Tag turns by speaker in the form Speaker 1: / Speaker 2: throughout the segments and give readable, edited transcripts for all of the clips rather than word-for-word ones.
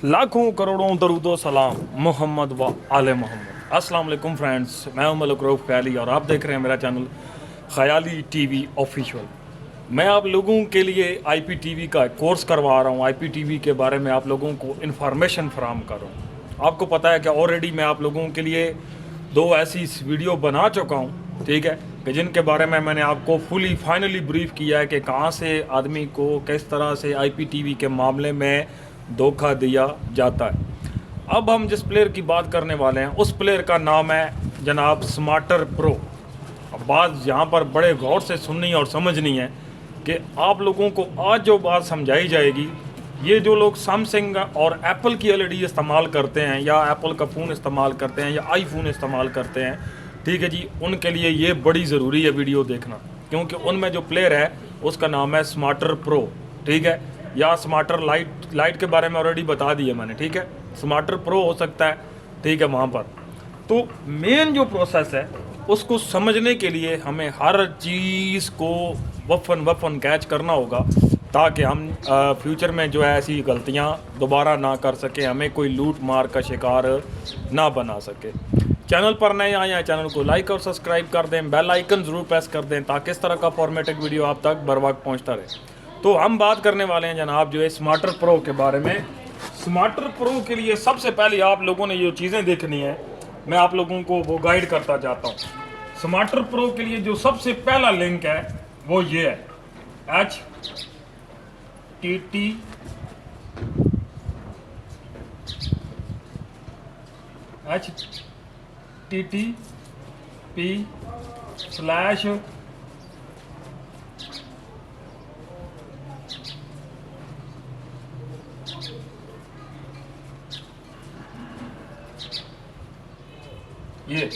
Speaker 1: लाखों करोड़ों दरूदो सलाम मोहम्मद व आले मोहम्मद। अस्सलाम वालेकुम फ्रेंड्स, मैं हूं मलिक रऊफ ख्याली और आप देख रहे हैं मेरा चैनल ख्याली टीवी ऑफिशियल। मैं आप लोगों के लिए आईपीटीवी का कोर्स करवा रहा हूं। आईपीटीवी के बारे में आप लोगों को इन्फॉर्मेशन फराहम कर रहा हूं। आपको पता है कि ऑलरेडी मैं आप लोगों के लिए दो ऐसी वीडियो बना चुका हूं, ठीक है, कि जिनके बारे में मैंने आपको फुली फाइनली ब्रीफ किया है कि कहां से आदमी को किस तरह से आईपीटीवी के मामले में धोखा दिया जाता है। अब हम जिस प्लेयर की बात करने वाले हैं उस प्लेयर का नाम है जनाब स्मार्टर प्रो। अब बात यहाँ पर बड़े गौर से सुननी और समझनी है कि आप लोगों को आज जो बात समझाई जाएगी, ये जो लोग सैमसंग और एप्पल की एलईडी इस्तेमाल करते हैं या एप्पल का फ़ोन इस्तेमाल करते हैं या आईफोन इस्तेमाल करते हैं, ठीक है जी, उनके लिए ये बड़ी ज़रूरी है वीडियो देखना, क्योंकि उनमें जो प्लेयर है उसका नाम है स्मार्टर प्रो, ठीक है, या स्मार्टर लाइट के बारे में ऑलरेडी बता दिया मैंने, ठीक है, स्मार्टर प्रो हो सकता है, ठीक है। वहाँ पर तो मेन जो प्रोसेस है उसको समझने के लिए हमें हर चीज़ को वफन कैच करना होगा, ताकि हम फ्यूचर में जो है ऐसी गलतियाँ दोबारा ना कर सकें, हमें कोई लूट मार का शिकार ना बना सके। चैनल पर नए आए हैं, चैनल को लाइक और सब्सक्राइब कर दें, बेल आइकन ज़रूर प्रेस कर दें ताकि इस तरह का फॉर्मेटेड वीडियो आप तक बर वक्त पहुँचता रहे। तो हम बात करने वाले हैं जनाब जो है स्मार्टर प्रो के बारे में। स्मार्टर प्रो के लिए सबसे पहले आप लोगों ने जो चीज़ें देखनी है, मैं आप लोगों को वो गाइड करता जाता हूँ। स्मार्टर प्रो के लिए जो सबसे पहला लिंक है वो ये है http/ ये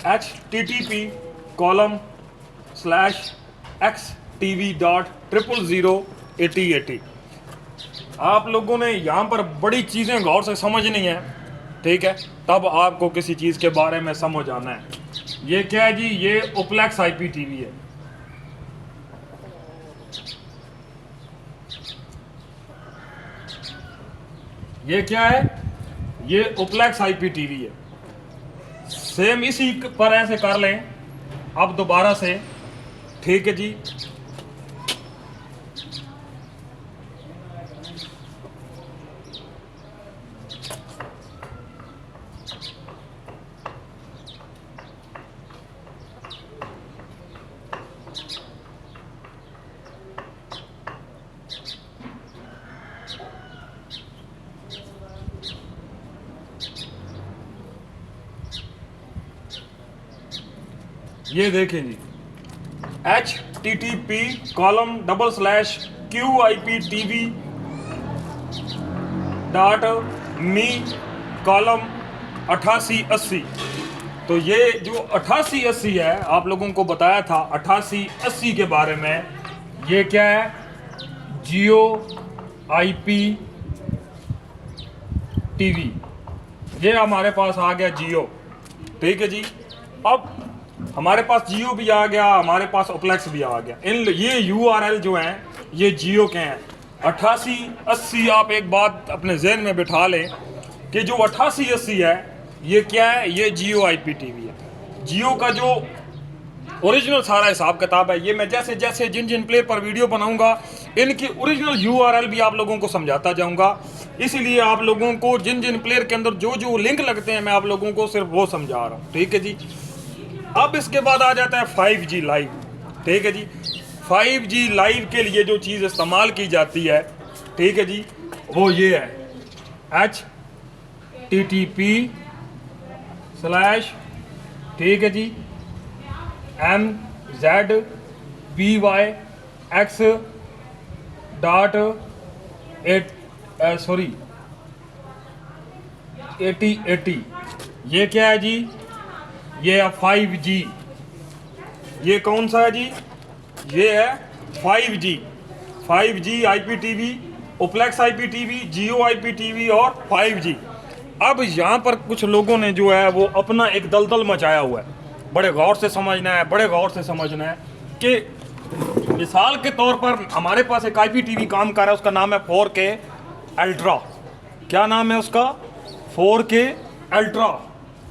Speaker 1: http://xtv.0008080। आप लोगों ने यहाँ पर बड़ी चीज़ें गौर से समझनी है, ठीक है, तब आपको किसी चीज़ के बारे में समझ आना है। ये क्या है जी? ये ओप्लेक्स आईपीटीवी है। ये क्या है? ये ओप्लेक्स आईपीटीवी है। सेम इसी पर ऐसे कर लें अब दोबारा से, ठीक है जी। ये देखें जी, http://qiptv.me:8880। तो ये जो 8880 है, आप लोगों को बताया था 8880 के बारे में। ये क्या है? जियो आईपी टीवी। ये हमारे पास आ गया जियो, ठीक है जी। अब हमारे पास जियो भी आ गया, हमारे पास ओप्लेक्स भी आ गया। इन ये यूआरएल जो हैं ये जियो के हैं। 8880, आप एक बात अपने जहन में बिठा लें कि जो 8880 है ये क्या है? ये जियो आईपीटीवी है। जियो का जो ओरिजिनल सारा हिसाब किताब है, ये मैं जैसे जैसे जिन जिन प्लेयर पर वीडियो बनाऊंगा इनकी ओरिजिनल यूआरएल भी आप लोगों को समझाता जाऊंगा। इसीलिए आप लोगों को जिन जिन प्लेयर के अंदर जो जो लिंक लगते हैं मैं आप लोगों को सिर्फ वो समझा रहा हूँ, ठीक है जी। अब इसके बाद आ जाता है 5G लाइव, ठीक है जी। 5G लाइव के लिए जो चीज़ इस्तेमाल की जाती है, ठीक है जी, वो ये है http/, ठीक है जी, mzpyx.8080। ये क्या है जी? ये है 5G। ये कौन सा है जी? ये है 5G। 5G आईपीटीवी, ओप्लेक्स आईपीटीवी, जियो आईपीटीवी और 5G। अब यहाँ पर कुछ लोगों ने जो है वो अपना एक दलदल मचाया हुआ है। बड़े गौर से समझना है, बड़े गौर से समझना है कि मिसाल के तौर पर हमारे पास एक आईपीटीवी काम कर रहा है, उसका नाम है 4K अल्ट्रा, क्या नाम है उसका, 4K अल्ट्रा।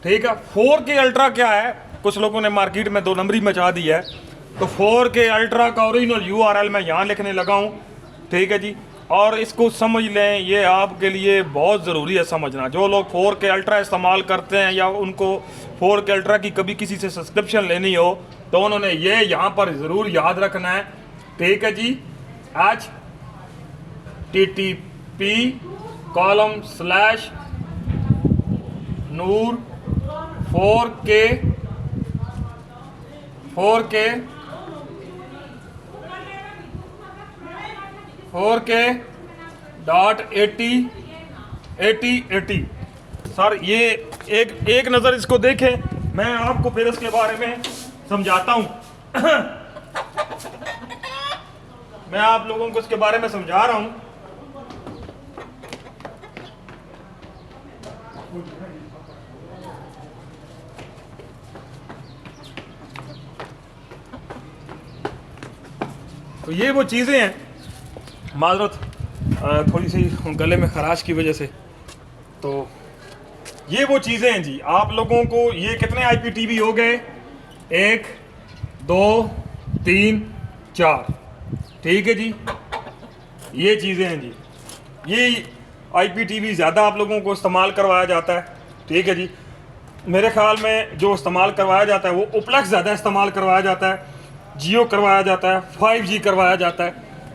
Speaker 1: ठीक है, 4K अल्ट्रा क्या है, कुछ लोगों ने मार्केट में 2 नंबरी मचा दी है। तो 4K अल्ट्रा का ओरिजिनल URL मैं यहाँ लिखने लगा हूँ। ठीक है जी, और इसको समझ लें, ये आपके लिए बहुत ज़रूरी है समझना। जो लोग 4K अल्ट्रा इस्तेमाल करते हैं या उनको 4K अल्ट्रा की कभी किसी से सब्सक्रिप्शन लेनी हो, तो उन्होंने ये यहाँ पर ज़रूर याद रखना है। ठीक है जी, http://noor 4K.8080। सर ये एक नज़र इसको देखें, मैं आपको फिर इसके बारे में समझाता हूँ। मैं आप लोगों को इसके बारे में समझा रहा हूँ। तो ये वो चीज़ें हैं, माजरत थोड़ी सी गले में खराश की वजह से। तो ये वो चीज़ें हैं जी, आप लोगों को ये कितने IPTV हो गए, 1 2 3 4। ठीक है जी, ये चीज़ें हैं जी। ये IPTV ज़्यादा आप लोगों को इस्तेमाल करवाया जाता है। ठीक है जी, मेरे ख्याल में जो इस्तेमाल करवाया जाता है वो ओप्लेक्स ज़्यादा इस्तेमाल करवाया जाता है, जियो करवाया जाता है, 5G करवाया जाता है।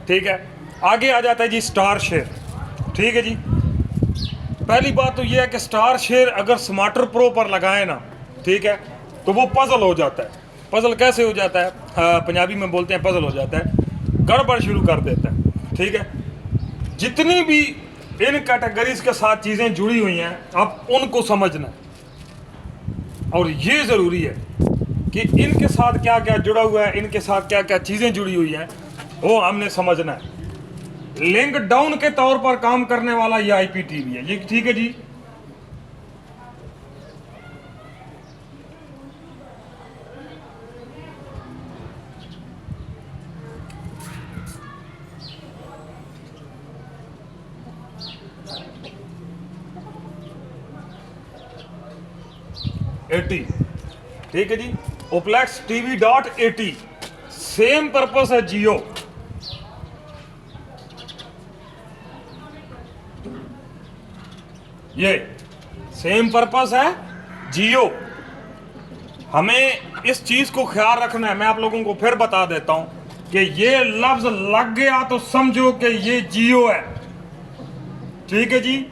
Speaker 1: ठीक है, आगे आ जाता है जी स्टार शेयर। ठीक है जी, पहली बात तो ये है कि स्टार शेयर अगर स्मार्टर प्रो पर लगाए ना, ठीक है, तो वो पजल हो जाता है। पजल कैसे हो जाता है, पंजाबी में बोलते हैं पजल हो जाता है, गड़बड़ शुरू कर देता है। ठीक है, जितनी भी इन कैटेगरीज के साथ चीज़ें जुड़ी हुई हैं, आप उनको समझना है। और ये ज़रूरी है कि इनके साथ क्या क्या जुड़ा हुआ है, इनके साथ क्या क्या चीज़ें जुड़ी हुई हैं, वो हमने समझना है। लिंक डाउन के तौर पर काम करने वाला ये IPTV है ये। ठीक है जी, $80। ठीक है जी, ओप्लेक्स TV.80 सेम पर्पस है जियो। ये सेम पर्पस है जियो। हमें इस चीज को ख्याल रखना है। मैं आप लोगों को फिर बता देता हूं कि ये लफ्ज लग गया तो समझो कि ये जियो है। ठीक है जी,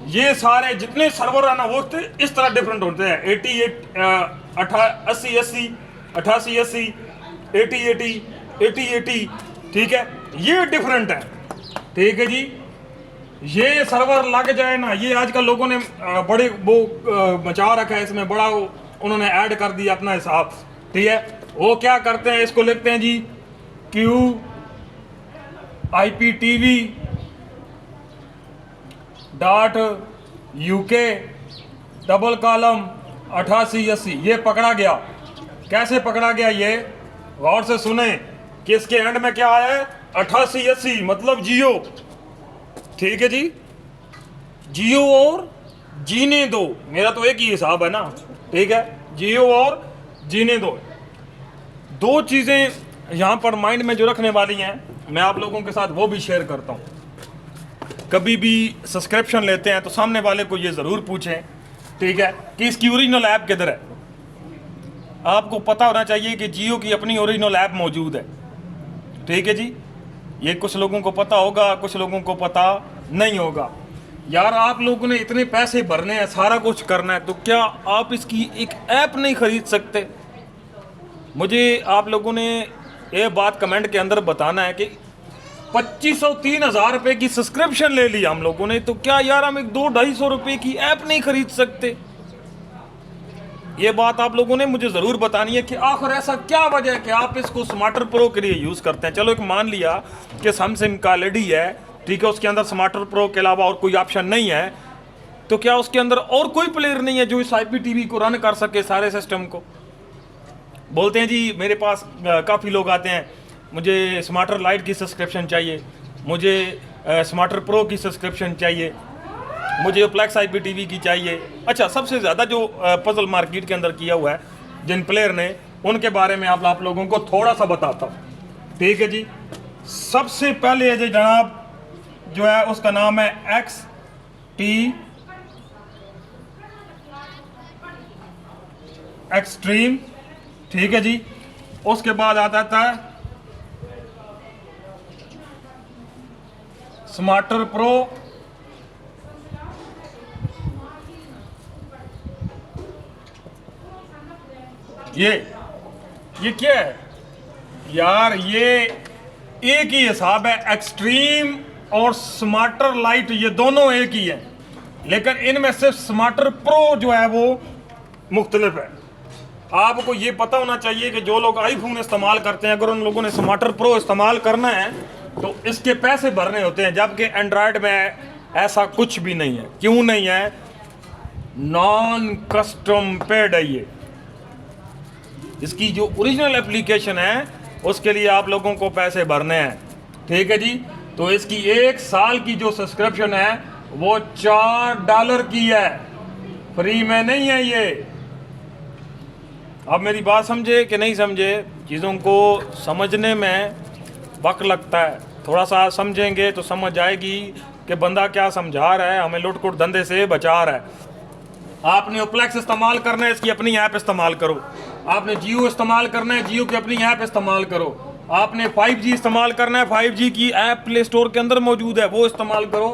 Speaker 1: ये सारे जितने सर्वर है ना वो इस तरह डिफरेंट होते हैं। 80 80 80 80। ठीक है, ये डिफरेंट है। ठीक है जी, ये सर्वर लग जाए ना, ये आजकल लोगों ने बड़े वो मचा रखा है, इसमें बड़ा उन्होंने ऐड कर दिया अपना हिसाब। ठीक है, वो क्या करते हैं, इसको लिखते हैं जी QIPTV.UK डबल कॉलम 8880। ये पकड़ा गया। कैसे पकड़ा गया, ये गौर से सुने कि इसके एंड में क्या आया है, 8880 मतलब जियो। ठीक है जी, जियो और जीने दो, मेरा तो एक ही हिसाब है ना। ठीक है, जियो और जीने दो, दो चीज़ें यहाँ पर माइंड में जो रखने वाली हैं, मैं आप लोगों के साथ वो भी शेयर करता हूँ। कभी भी सब्सक्रिप्शन लेते हैं तो सामने वाले को ये ज़रूर पूछें, ठीक है, कि इसकी ओरिजिनल ऐप किधर है। आपको पता होना चाहिए कि जियो की अपनी ओरिजिनल ऐप मौजूद है। ठीक है जी, ये कुछ लोगों को पता होगा, कुछ लोगों को पता नहीं होगा। यार आप लोगों ने इतने पैसे भरने हैं, सारा कुछ करना है, तो क्या आप इसकी एक ऐप नहीं खरीद सकते? मुझे आप लोगों ने ये बात कमेंट के अंदर बताना है कि 2500-3000 रुपये की सब्सक्रिप्शन ले ली हम लोगों ने, तो क्या यार हम एक 200-250 रुपये की ऐप नहीं खरीद सकते? ये बात आप लोगों ने मुझे ज़रूर बतानी है कि आखिर ऐसा क्या वजह है कि आप इसको स्मार्टर प्रो के लिए यूज़ करते हैं। चलो एक मान लिया कि सैमसंग का एलईडी है, ठीक है, उसके अंदर स्मार्टर प्रो के अलावा और कोई ऑप्शन नहीं है, तो क्या उसके अंदर और कोई प्लेयर नहीं है जो इस IPTV को रन कर सके सारे सिस्टम को? बोलते हैं जी मेरे पास काफ़ी लोग आते हैं, मुझे स्मार्टर लाइट की सब्सक्रिप्शन चाहिए, मुझे स्मार्टर प्रो की सब्सक्रिप्शन चाहिए। मुझे ओप्लेक्स IPTV की चाहिए। अच्छा, सबसे ज़्यादा जो पजल मार्केट के अंदर किया हुआ है जिन प्लेयर ने, उनके बारे में आप लोगों को थोड़ा सा बताता हूँ, ठीक है जी। सबसे पहले है जी जनाब जो है उसका नाम है XT एक्सट्रीम, ठीक है जी। उसके बाद आता है स्मार्टर प्रो, ये क्या है यार, ये एक ही हिसाब है। एक्सट्रीम और स्मार्टर लाइट ये दोनों एक ही है, लेकिन इनमें से स्मार्टर प्रो जो है वो मुख्तलिफ है। आपको ये पता होना चाहिए कि जो लोग आईफोन इस्तेमाल करते हैं, अगर उन लोगों ने स्मार्टर प्रो इस्तेमाल करना है तो इसके पैसे भरने होते हैं, जबकि एंड्रॉयड में ऐसा कुछ भी नहीं है। क्यों नहीं है? नॉन कस्टम पेड है ये। इसकी जो ओरिजिनल एप्लीकेशन है उसके लिए आप लोगों को पैसे भरने हैं, ठीक है जी। तो इसकी 1 साल की जो सब्सक्रिप्शन है वो $4 की है, फ्री में नहीं है ये। अब मेरी बात समझे कि नहीं समझे? चीज़ों को समझने में वक्त लगता है, थोड़ा सा समझेंगे तो समझ आएगी कि बंदा क्या समझा रहा है, हमें लुट-कुट धंधे से बचा रहा है। आपने ओप्लेक्स इस्तेमाल करना है, इसकी अपनी ऐप इस्तेमाल करो। आपने जियो इस्तेमाल करना है, जियो की अपनी ऐप इस्तेमाल करो। आपने 5G इस्तेमाल करना है, 5G की ऐप प्ले स्टोर के अंदर मौजूद है, वो इस्तेमाल करो।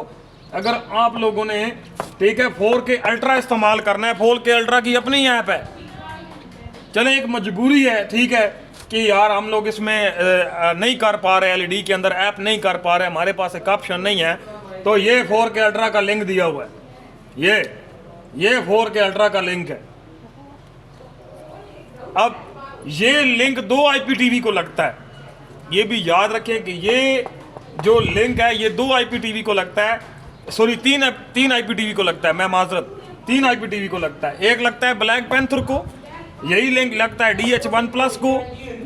Speaker 1: अगर आप लोगों ने, ठीक है, 4K अल्ट्रा इस्तेमाल करना है, 4K अल्ट्रा की अपनी ऐप है। चले एक मजबूरी है, ठीक है, कि यार हम लोग इसमें नहीं कर पा रहे, LED के अंदर ऐप नहीं कर पा रहे, हमारे पास एक ऑप्शन नहीं है, तो ये 4K अल्ट्रा का लिंक दिया हुआ है। ये 4K अल्ट्रा का लिंक है। अब ये लिंक 2 IPTV को लगता है, ये भी याद रखें कि ये जो लिंक है ये 2 IPTV को लगता है, सॉरी 3 IPTV को लगता है, मैं माजरत 3 IPTV को लगता है। एक लगता है ब्लैक पैंथर को, यही लिंक लगता है DH1+ को,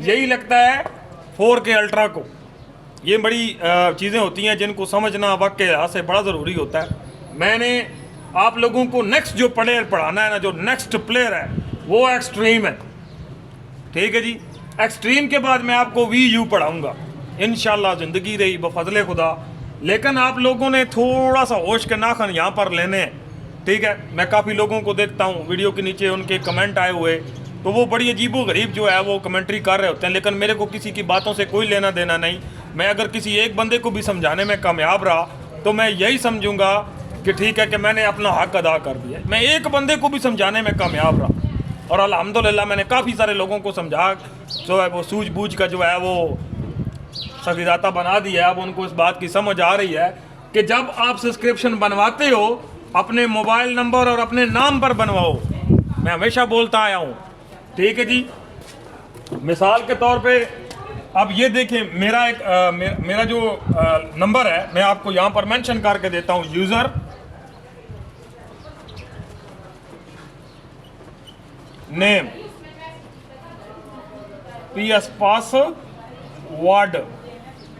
Speaker 1: यही लगता है 4K अल्ट्रा को। ये बड़ी चीज़ें होती हैं जिनको समझना वक्त के लिहाज से बड़ा ज़रूरी होता है। मैंने आप लोगों को नेक्स्ट जो प्लेयर पढ़ाना है ना, जो नेक्स्ट प्लेयर है वो एक्सट्रीम है, ठीक है जी। एक्सट्रीम के बाद मैं आपको VU पढ़ाऊँगा इंशाल्लाह, ज़िंदगी रही बफजले खुदा। लेकिन आप लोगों ने थोड़ा सा होश के नाखन यहाँ पर लेने हैं, ठीक है। मैं काफ़ी लोगों को देखता हूँ वीडियो के नीचे उनके कमेंट आए हुए, तो वो बड़ी अजीबो गरीब जो है वो कमेंट्री कर रहे होते हैं, लेकिन मेरे को किसी की बातों से कोई लेना देना नहीं। मैं अगर किसी एक बंदे को भी समझाने में कामयाब रहा तो मैं यही समझूंगा कि ठीक है कि मैंने अपना हक अदा कर दिया। मैं एक बंदे को भी समझाने में कामयाब रहा और अल्हम्दुलिल्लाह मैंने काफ़ी सारे लोगों को समझा, जो है वो सूझबूझ का जो है वो सगीदाता बना दिया है। अब उनको इस बात की समझ आ रही है कि जब आप सब्सक्रिप्शन बनवाते हो अपने मोबाइल नंबर और अपने नाम पर बनवाओ। मैं हमेशा बोलता आया हूँ, ठीक है जी। मिसाल के तौर पे अब ये देखें, मेरा जो नंबर है मैं आपको यहाँ पर मेंशन करके देता हूँ। User name PS password.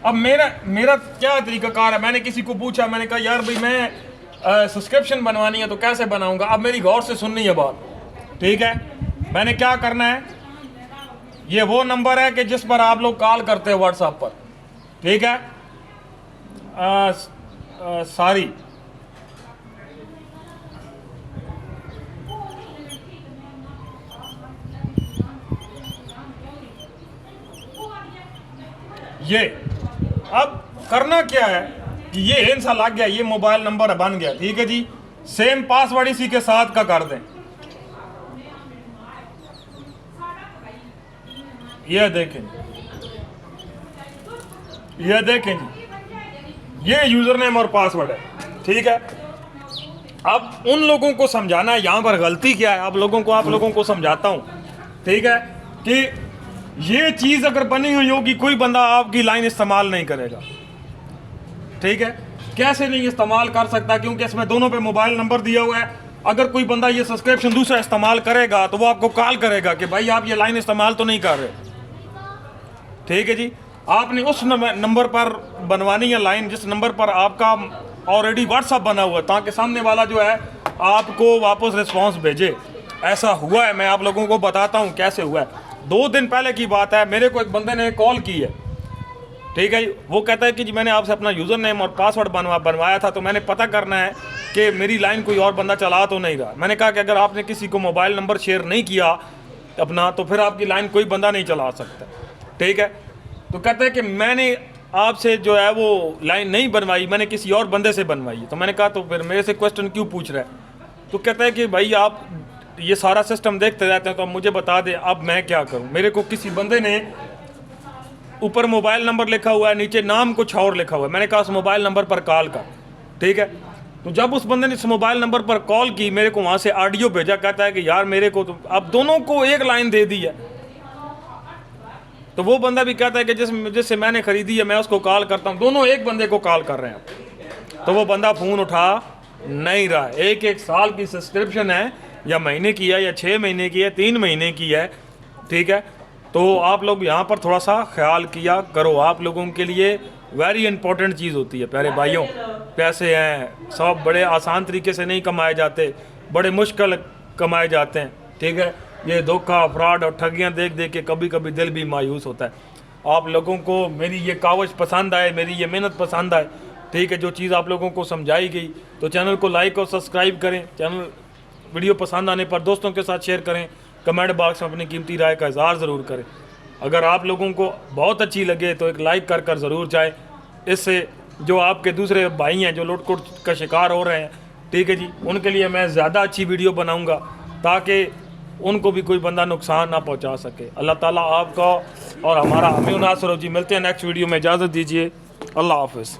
Speaker 1: अब मेरा क्या तरीकाकार है, मैंने किसी को पूछा, मैंने कहा यार भाई मैं सब्सक्रिप्शन बनवानी है तो कैसे बनाऊंगा। अब मेरी गौर से सुननी है बात, ठीक है। मैंने क्या करना है, ये वो नंबर है कि जिस पर आप लोग कॉल करते हैं व्हाट्सएप पर, ठीक है। सॉरी, ये अब करना क्या है कि ये इंसा लग गया, ये मोबाइल नंबर बन गया, ठीक है जी। सेम पासवर्ड इसी के साथ का कर दें। ये देखें जी, ये यूजर नेम और पासवर्ड है, ठीक है। अब उन लोगों को समझाना है यहाँ पर गलती क्या है, आप लोगों को समझाता हूँ, ठीक है, कि ये चीज़ अगर बनी हुई होगी कोई बंदा आपकी लाइन इस्तेमाल नहीं करेगा, ठीक है। कैसे नहीं इस्तेमाल कर सकता, क्योंकि इसमें दोनों पे मोबाइल नंबर दिया हुआ है। अगर कोई बंदा ये सब्सक्रिप्शन दूसरा इस्तेमाल करेगा तो वो आपको कॉल करेगा कि भाई आप ये लाइन इस्तेमाल तो नहीं कर रहे, ठीक है जी। आपने उस नंबर पर बनवानी है लाइन जिस नंबर पर आपका ऑलरेडी व्हाट्सअप बना हुआ है ताकि सामने वाला जो है आपको वापस रिस्पांस भेजे। ऐसा हुआ है, मैं आप लोगों को बताता हूँ कैसे हुआ है। 2 दिन पहले की बात है, मेरे को एक बंदे ने कॉल की है, ठीक है। वो कहता है कि जी मैंने आपसे अपना यूज़र नेम और पासवर्ड बनवाया था, तो मैंने पता करना है कि मेरी लाइन कोई और बंदा चला तो नहीं रहा। मैंने कहा कि अगर आपने किसी को मोबाइल नंबर शेयर नहीं किया अपना, तो फिर आपकी लाइन कोई बंदा नहीं चला सकता, ठीक है। तो कहते हैं कि मैंने आपसे जो है वो लाइन नहीं बनवाई, मैंने किसी और बंदे से बनवाई। तो मैंने कहा तो फिर मेरे से क्वेश्चन क्यों पूछ रहा है। तो कहता है कि भाई आप ये सारा सिस्टम देखते रहते हैं, तो अब मुझे बता दें अब मैं क्या करूं। मेरे को किसी बंदे ने ऊपर मोबाइल नंबर लिखा हुआ है, नीचे नाम कुछ और लिखा हुआ है। मैंने कहा उस मोबाइल नंबर पर कॉल कर, ठीक है। तो जब उस बंदे ने इस मोबाइल नंबर पर कॉल की, मेरे को वहाँ से ऑडियो भेजा, कहता है कि यार मेरे को तो अब दोनों को एक लाइन दे दी है। तो वो बंदा भी कहता है कि जिससे मैंने खरीदी है मैं उसको कॉल करता हूँ, दोनों एक बंदे को कॉल कर रहे हैं। तो वो बंदा फ़ोन उठा नहीं रहा। 1 साल की सब्सक्रिप्शन है, या महीने की है, या 6 महीने की है, 3 महीने की है, ठीक है। तो आप लोग यहाँ पर थोड़ा सा ख्याल किया करो। आप लोगों के लिए वेरी इंपॉर्टेंट चीज़ होती है प्यारे भाइयों। पैसे हैं सब बड़े आसान तरीके से नहीं कमाए जाते, बड़े मुश्किल कमाए जाते हैं, ठीक है। ये धोखा, फ्रॉड और ठगियाँ देख देख के कभी कभी दिल भी मायूस होता है। आप लोगों को मेरी ये कावश पसंद आए, मेरी ये मेहनत पसंद आए, ठीक है, जो चीज़ आप लोगों को समझाई गई, तो चैनल को लाइक और सब्सक्राइब करें। चैनल वीडियो पसंद आने पर दोस्तों के साथ शेयर करें। कमेंट बॉक्स में अपनी कीमती राय का इज़हार ज़रूर करें। अगर आप लोगों को बहुत अच्छी लगे तो एक लाइक कर ज़रूर जाए। इससे जो आपके दूसरे भाई हैं जो लूट-खुट का शिकार हो रहे हैं, ठीक है जी, उनके लिए मैं ज़्यादा अच्छी वीडियो बनाऊंगा ताकि उनको भी कोई बंदा नुकसान ना पहुंचा सके। अल्लाह ताला आपका और हमारा हमें नासर हो जी। मिलते हैं नेक्स्ट वीडियो में, इजाज़त दीजिए। अल्लाह हाफ़िज़।